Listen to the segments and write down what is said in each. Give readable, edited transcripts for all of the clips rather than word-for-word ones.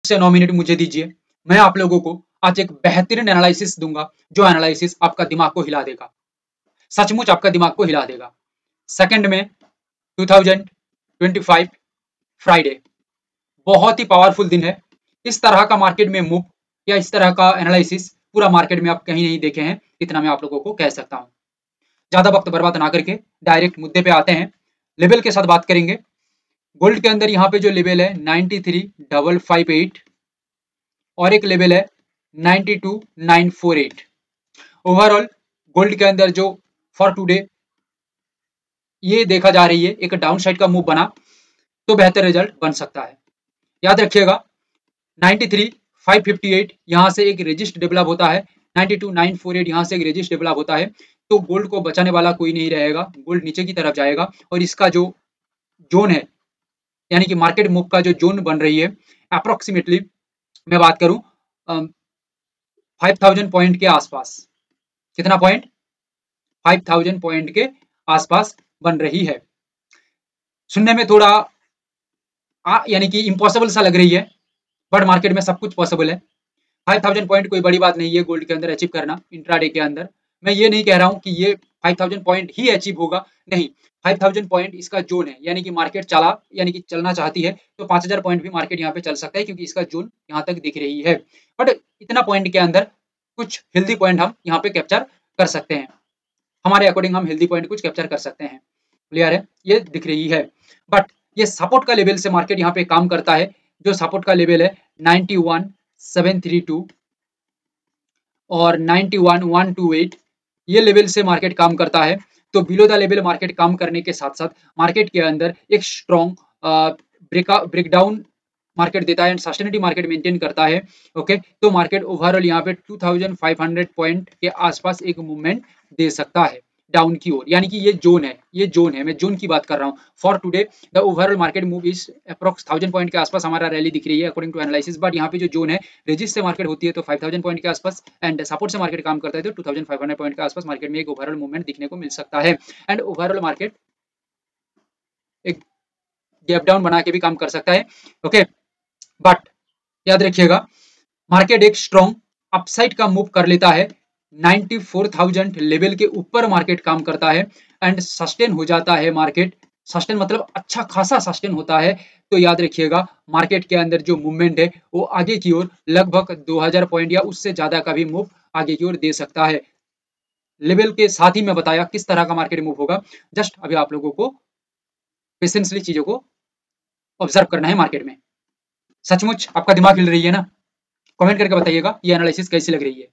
से 9 मिनट मुझे दीजिए, मैं आप लोगों को आज एक बेहतरीन एनालिसिस दूंगा, जो एनालिसिस आपका दिमाग को हिला देगा, सचमुच आपका दिमाग को हिला देगा। 2 में 2025 फ्राइडे, बहुत ही पावरफुल दिन है। इस तरह का मार्केट में मूव या इस तरह का एनालिसिस पूरा मार्केट में आप कहीं नहीं देखे हैं, इतना मैं आप लोगों को कह सकता हूं। ज्यादा वक्त बर्बाद ना करके डायरेक्ट मुद्दे पे आते हैं, लेवल के साथ बात करेंगे। गोल्ड के अंदर यहाँ पे जो लेवल है 93,558 और एक लेवल है 92,948। ओवरऑल गोल्ड के अंदर जो फॉर टुडे ये देखा जा रही है एक डाउन साइड का मूव बना तो बेहतर रिजल्ट बन सकता है। याद रखिएगा 93,558 यहाँ से एक रेजिस्ट डेवलप होता है, 92,948 यहाँ से एक रेजिस्ट डेवलप होता है, तो गोल्ड को बचाने वाला कोई नहीं रहेगा, गोल्ड नीचे की तरफ जाएगा। और इसका जो जोन है यानी कि मार्केट मूव का जो जोन बन रही है अप्रोक्सीमेटली मैं बात करूं 5000 पॉइंट के आसपास। कितना पॉइंट? 5000 पॉइंट के आसपास बन रही है। सुनने में थोड़ा यानी कि इम्पॉसिबल सा लग रही है, बट मार्केट में सब कुछ पॉसिबल है। 5000 पॉइंट कोई बड़ी बात नहीं है गोल्ड के अंदर अचीव करना इंट्राडे के अंदर। मैं ये नहीं कह रहा हूं कि ये 5000 पॉइंट ही अचीव होगा, नहीं, 5000 पॉइंट इसका जोन है, यानी कि मार्केट यानी कि चलना चाहती है तो 5000 पॉइंट भी मार्केट यहाँ पे चल सकता है, क्योंकि इसका जोन यहाँ तक दिख रही है। बट इतना पॉइंट के अंदर कुछ हेल्दी पॉइंट हम यहाँ पे कैप्चर कर सकते हैं, हमारे अकॉर्डिंग हम हेल्दी पॉइंट कुछ कैप्चर कर सकते हैं। क्लियर है? ये दिख रही है। बट ये सपोर्ट का लेवल से मार्केट यहाँ पे काम करता है, जो सपोर्ट का लेवल है 91,732 और 91,128, ये लेवल से मार्केट काम करता है। तो बिलो द लेवल मार्केट काम करने के साथ साथ मार्केट के अंदर एक स्ट्रॉन्ग ब्रेकडाउन मार्केट देता है एंड सस्टेनिटी मार्केट मेंटेन करता है। ओके, तो मार्केट ओवरऑल यहाँ पे 2500 पॉइंट के आसपास एक मूवमेंट दे सकता है डाउन की ओर, यानी कि ये जोन है, ये जोन है, मैं जोन की बात कर रहा हूँ। For today the overall market move is approx 1000 point के आसपास हमारा रैली दिख रही है अकॉर्डिंग टू एनालिसिस। बट यहाँ पे जो जोन है रेजिस्ट से मार्केट होती है तो 5000 पॉइंट के आसपास, एंड सपोर्ट से मार्केट काम करता है तो 2500 पॉइंट के आसपास मार्केट में एक ओवरऑल मूवमेंट दिखने को मिल सकता है। एंड ओवरऑल मार्केट एक गैप डाउन बना के भी काम कर सकता है। ओके, बट याद रखिएगा मार्केट एक स्ट्रॉन्ग अपसाइड का मूव कर लेता है, 94,000 लेवल के ऊपर मार्केट काम करता है एंड सस्टेन हो जाता है मार्केट। सस्टेन मतलब अच्छा खासा सस्टेन होता है। तो याद रखिएगा मार्केट के अंदर जो मूवमेंट है वो आगे की ओर लगभग 2000 पॉइंट या उससे ज्यादा का भी मूव आगे की ओर दे सकता है। लेवल के साथ ही मैं बताया किस तरह का मार्केट मूव होगा, जस्ट अभी आप लोगों को पेशेंसली चीजों को ऑब्जर्व करना है मार्केट में। सचमुच आपका दिमाग हिल रही है ना? कमेंट करके बताइएगा ये एनालिसिस कैसी लग रही है।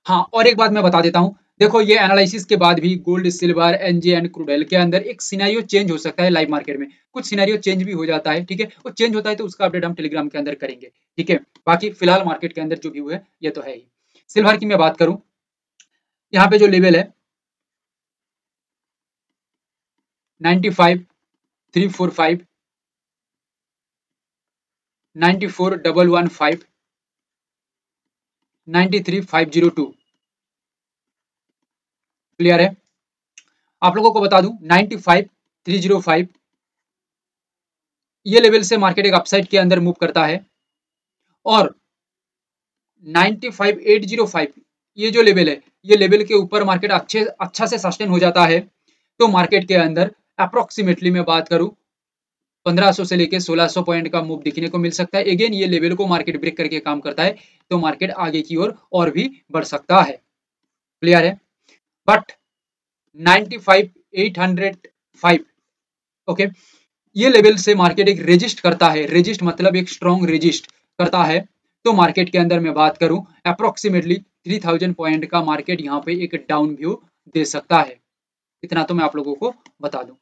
हाँ, और एक बात मैं बता देता हूं, देखो ये एनालिसिस के बाद भी gold, silver, NJ and crude oil के अंदर एक सिनेरियो चेंज हो सकता है लाइव मार्केट में, कुछ सिनेरियो चेंज भी हो जाता है। ठीक है, वो चेंज होता है तो उसका अपडेट हम टेलीग्राम के अंदर करेंगे। ठीक है, बाकी फिलहाल मार्केट के अंदर जो व्यू है ये तो है ही। सिल्वर की मैं बात करूं, यहाँ पे जो लेवल है 95,345, 94,115, 93,502। क्लियर है? आप लोगों को बता दूं 95,305 ये लेवल से मार्केट एक अपसाइड के अंदर मूव करता है, और 95,805 ये जो लेवल है ये लेवल के ऊपर मार्केट अच्छा से सस्टेन हो जाता है। तो मार्केट के अंदर अप्रोक्सीमेटली मैं बात करूं 1500 से लेके 1600 पॉइंट का मूव दिखने को मिल सकता है। अगेन ये लेवल को मार्केट ब्रेक करके काम करता है तो मार्केट आगे की ओर और भी बढ़ सकता है। क्लियर है? बट 95,805 ओके, ये लेवल से मार्केट एक रेजिस्ट करता है, रेजिस्ट मतलब एक स्ट्रॉन्ग रेजिस्ट करता है। तो मार्केट के अंदर मैं बात करूं अप्रोक्सीमेटली 3000 पॉइंट का मार्केट यहाँ पे एक डाउन व्यू दे सकता है। इतना तो मैं आप लोगों को बता दूं।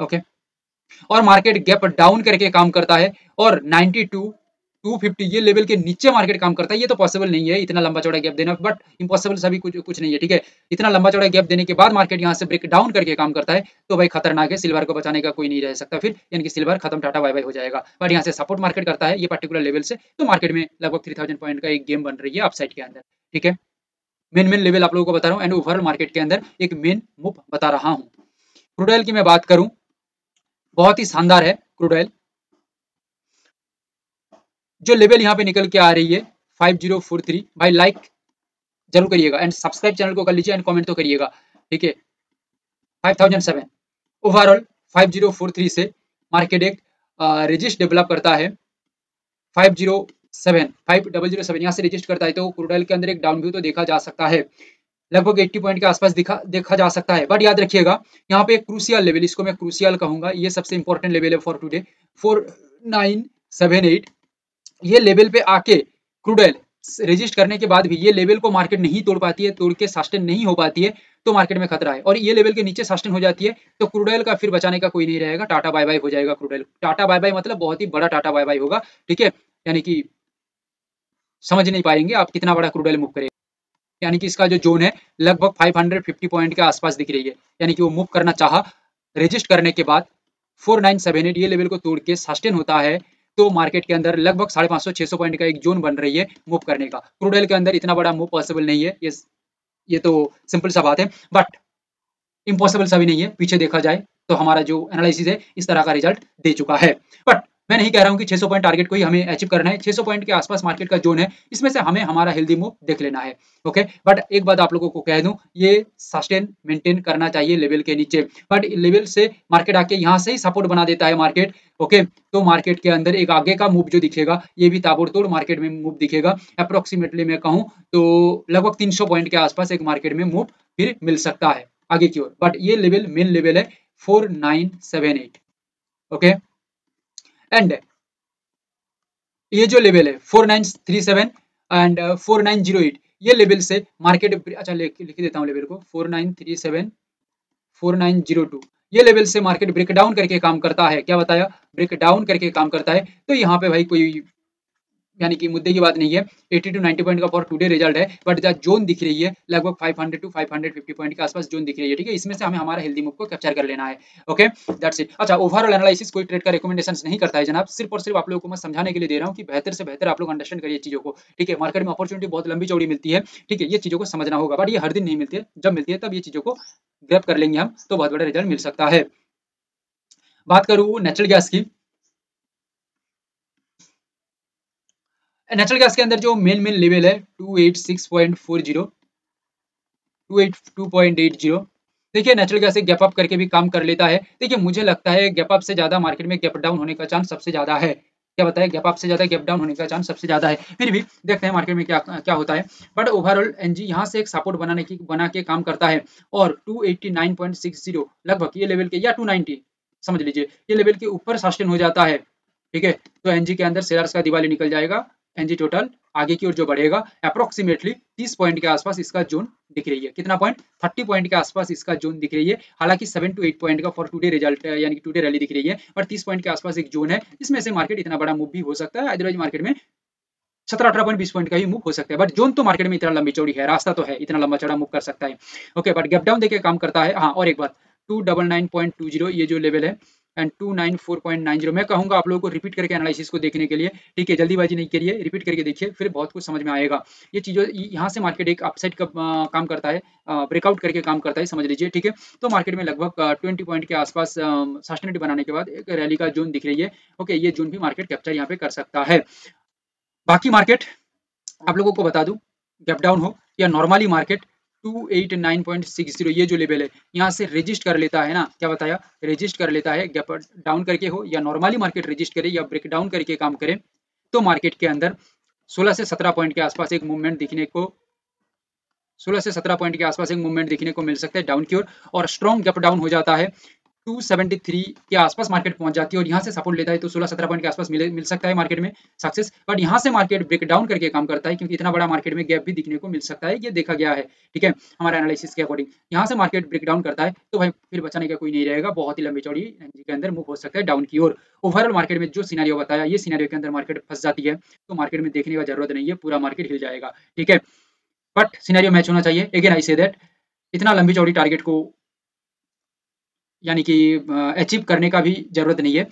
ओके, और मार्केट गैप डाउन करके काम करता है, और 92,250 ये लेवल के नीचे मार्केट काम करता है। ये तो पॉसिबल नहीं है इतना लंबा चौड़ा गैप देना, बट इम्पॉसिबल सभी कुछ नहीं है। ठीक है, इतना लंबा चौड़ा गैप देने के बाद मार्केट यहाँ से ब्रेक डाउन करके काम करता है तो भाई खतरनाक है, सिल्वर को बचाने का कोई नहीं रह सकता फिर, यानी कि सिल्वर खत्म, टाटा बाय बाय हो जाएगा। बट यहाँ से सपोर्ट मार्केट करता है ये पर्टिकुलर लेवल से, तो मार्केट में लगभग 3000 पॉइंट का एक गेम बन रही है अपसाइड के अंदर। ठीक है, मेन लेवल आप लोगों को बता रहा हूँ एंड ओवरऑल मार्केट के अंदर एक मेन मूव बता रहा हूँ। क्रूड ऑयल की मैं बात करूं, बहुत ही शानदार है क्रूड ऑयल। जो लेवल यहाँ पे निकल के आ रही है 5043, भाई लाइक जरूर करिएगा एंड सब्सक्राइब चैनल को कर लीजिए एंड कमेंट तो करिएगा, ठीक है। 5007 ओवरऑल 5043 से मार्केट एक रेजिस्ट डेवलप करता है 5007 यहाँ से रजिस्ट करता है, तो क्रूड ऑयल के अंदर एक डाउन व्यू तो देखा जा सकता है, लगभग 80 पॉइंट के आसपास देखा जा सकता है। बट याद रखिएगा यहाँ पे एक क्रूशियल लेवल, इसको मैं क्रूशियल कहूंगा, ये सबसे इंपॉर्टेंट लेवल है फॉर टुडे, 4978। ये लेवल पे आके क्रूड ऑयल रजिस्ट करने के बाद भी ये लेवल को मार्केट नहीं तोड़ पाती है, तोड़ के सस्टेन नहीं हो पाती है, तो मार्केट में खतरा है। और ये लेवल के नीचे सस्टेन हो जाती है तो क्रूड ऑयल का फिर बचाने का कोई नहीं रहेगा, टाटा बाय बाय हो जाएगा crude oil. Tata bye bye मतलब बहुत ही बड़ा टाटा बाय बाय होगा, ठीक है, यानी कि समझ नहीं पाएंगे आप कितना बड़ा क्रूड ऑयल मूव करेगा। यानी कि इसका जो जोन है लगभग 550 पॉइंट के आसपास दिख रही है, यानी कि वो मूव करना चाहा, रजिस्ट करने के बाद 4978 ये लेवल को तोड़ के सस्टेन होता है, तो मार्केट के अंदर लगभग 550-600 पॉइंट का एक जोन बन रही है मूव करने का। क्रूड ऑयल के अंदर इतना बड़ा मूव पॉसिबल नहीं है, ये तो सिंपल सा बात है, बट इम्पॉसिबल सा भी नहीं है। पीछे देखा जाए तो हमारा जो एनालिसिस है इस तरह का रिजल्ट दे चुका है। बट मैं नहीं कह रहा हूं कि 600 पॉइंट टारगेट को ही हमें अचीव करना है, 600 पॉइंट के आसपास मार्केट का जोन है, इसमें से हमें हमारा हेल्दी मूव देख लेना है, ओके। बट एक बात आप लोगों को कह दूं, ये सस्टेन मेंटेन करना चाहिए लेवल के नीचे, बट लेवल से मार्केट आके यहाँ से ही सपोर्ट बना देता है मार्केट, ओके, तो मार्केट के अंदर एक आगे का मूव जो दिखेगा ये भी ताबड़तोड़ मार्केट में मूव दिखेगा। अप्रोक्सीमेटली मैं कहूँ तो लगभग 300 पॉइंट के आसपास एक मार्केट में मूव फिर मिल सकता है आगे की ओर, बट ये लेवल मेन लेवल है 4978, ओके। एंड ये जो लेवल है 4937 एंड 4908 ये लेवल से मार्केट, अच्छा लिख देता हूं लेवल को, 4937 4902 ये लेवल से मार्केट ब्रेक डाउन करके काम करता है। क्या बताया? ब्रेक डाउन करके काम करता है, तो यहाँ पे भाई कोई यानी कि मुद्दे की बात नहीं है, 80 टू 90 पॉइंट का फॉर टुडे रिजल्ट है, बट जो जोन दिख रही है लगभग 500 टू 550 पॉइंट के आसपास जोन दिख रही है, ठीक है, इसमें से हमें हमारा हेल्दी मूव को कैप्चर कर लेना है, ओके, दैट्स इट। अच्छा, ओवरऑल एनालिसिस कोई ट्रेड का रिकमेंडेशन नहीं करता है जनाब, सिर्फ और सिर्फ आप लोगों को मैं समझाने के लिए दे रहा हूँ कि बेहतर से बेहतर आप लोग अंडरस्टैंड करिए चीजों को, ठीक है। मार्केट में अपॉर्चुनिटी बहुत लंबी चौड़ी मिलती है, ठीक है, ये चीजों को समझना होगा, बट ये हर दिन नहीं मिलती है, जब मिलती है तब ये चीजों को ग्रैब कर लेंगे हम, तो बहुत बड़ा रिजल्ट मिल सकता है। बात करूँ नेचुरल गैस की, नेचुरल गैस के अंदर जो मेन लेवल है 286.40 282.80, देखिए नेचुरल गैस एक गैप अप करके भी काम कर लेता है। देखिए मुझे लगता है गैप अप से ज्यादा मार्केट में गैप डाउन होने का चांस सबसे ज्यादा है। क्या बताए? गैप अप से ज्यादा गैप डाउन होने का चांस सबसे ज्यादा है। फिर भी देखते हैं मार्केट में क्या क्या होता है, बट ओवरऑल एनजी यहाँ से एक सपोर्ट बना के काम करता है, और 289.60 लगभग ये लेवल के, या 290 समझ लीजिए, ये लेवल के ऊपर सस्टेन हो जाता है, ठीक है, तो एनजी के अंदर शेयर्स का दिवाली निकल जाएगा। एनजी टोटल आगे की ओर जो बढ़ेगा अप्रोक्सीमेटली 30 पॉइंट के आसपास इसका जोन दिख रही है। कितना पॉइंट? 30 पॉइंट के आसपास इसका जोन दिख रही है। हालांकि 7 टू 8 पॉइंट का फॉर टुडे रिजल्ट यानी कि टुडे रैली दिख रही है, पर 30 पॉइंट के आसपास एक जोन है, इसमें से मार्केट इतना बड़ा मूव भी हो सकता है, अदरवाइज मार्केट में 17-18 पॉइंट 20 पॉइंट का ही मूव हो सकता है, बट जोन तो मार्केट में इतना लंबी चौड़ी है, रास्ता तो है, इतना लंबा चौड़ा मूव कर सकता है, ओके, बट गैप डाउन देके काम करता है। हाँ, और एक बात, 299.20 ये जो लेवल है एंड 294.90, मैं कहूंगा आप लोगों को रिपीट करके एनालिसिस को देखने के लिए, ठीक है, जल्दीबाजी नहीं करिए, रिपीट करके देखिए, फिर बहुत कुछ समझ में आएगा। ये चीज़ों यहाँ से मार्केट एक अपसाइड का काम करता है, ब्रेकआउट करके काम करता है, समझ लीजिए, ठीक है, तो मार्केट में लगभग 20 पॉइंट के आसपास सस्टेनेबिलिटी बनाने के बाद एक रैली का जोन दिख रही है, ओके, ये जोन भी मार्केट कैप्चर यहाँ पे कर सकता है। बाकी मार्केट आप लोगों को बता दूं, गैप डाउन हो या नॉर्मली मार्केट 289.60 ये जो लेवल है यहाँ से रजिस्ट कर लेता है ना, क्या बताया? रजिस्ट कर लेता है, गैप डाउन करके हो या नॉर्मली मार्केट रजिस्ट करे या ब्रेक डाउन करके काम करे, तो मार्केट के अंदर 16 से 17 पॉइंट के आसपास एक मूवमेंट दिखने को 16 से 17 पॉइंट के आसपास एक मूवमेंट देखने को मिल सकता है डाउन की ओर, और स्ट्रॉन्ग गैप डाउन हो जाता है 273 के आसपास मार्केट पहुंच जाती है, और यहाँ से सपोर्ट लेता है तो 16-17 पॉइंट के आसपास मिल सकता है मार्केट में सक्सेस, बट यहाँ से मार्केट ब्रेक डाउन करके काम करता है, क्योंकि इतना बड़ा मार्केट में गैप भी दिखने को मिल सकता है, ये देखा गया है, ठीक है, हमारा एनालिसिस के अकॉर्डिंग। यहाँ से मार्केट ब्रेक डाउन करता है तो भाई फिर बचाने का कोई नहीं रहेगा, बहुत ही लंबी चौड़ी एनजी के अंदर मूव हो सकता है डाउन की ओर। ओवरऑल मार्केट में जो सिनेरियो बताया, ये सिनेरियो के अंदर मार्केट फंस जाती है तो मार्केट में देखने का जरूरत नहीं है, पूरा मार्केट हिल जाएगा, ठीक है, बट सिनेरियो मैच होना चाहिए। अगेन आई से दैट इतना लंबी चौड़ी टारगेट को यानी कि अचीव करने का भी जरूरत नहीं है,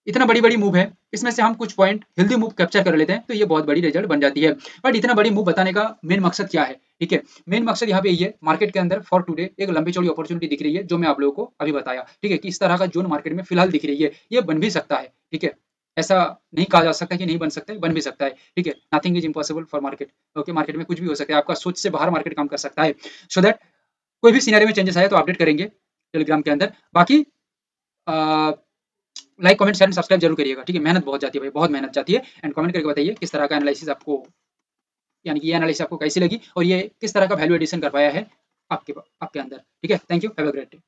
इतना बड़ी बड़ी मूव है, इसमें से हम कुछ पॉइंट हेल्दी मूव कैप्चर कर लेते हैं तो ये बहुत बड़ी रिजल्ट बन जाती है। बट इतना बड़ी मूव बताने का मेन मकसद क्या है, ठीक है, मेन मकसद यहाँ पे ये है, मार्केट के अंदर फॉर टुडे एक लंबी चौड़ी अपॉर्चुनिटी दिख रही है, जो मैं आप लोगों को अभी बताया, ठीक है, कि इस तरह का जोन मार्केट में फिलहाल दिख रही है, ये बन भी सकता है, ठीक है, ऐसा नहीं कहा जा सकता कि नहीं बन सकता है, बन भी सकता है, ठीक है। Nothing is impossible for market, okay. Market में कुछ भी हो सकता है, आपका सोच से बाहर मार्केट काम कर सकता है। सो दैट कोई भी सिनेरियो में चेंजेस आए तो अपडेट करेंगे टेलीग्राम के अंदर। बाकी लाइक कमेंट शेयर सब्सक्राइब जरूर करिएगा, ठीक है। मेहनत बहुत जाती है भाई, बहुत मेहनत जाती है। एंड कमेंट करके बताइए किस तरह का एनालिसिस आपको, यानी कि ये एनालिसिस आपको कैसी लगी और ये किस तरह का वैल्यू एडिशन कर पाया है आपके अंदर, ठीक है। Thank you, have a great day.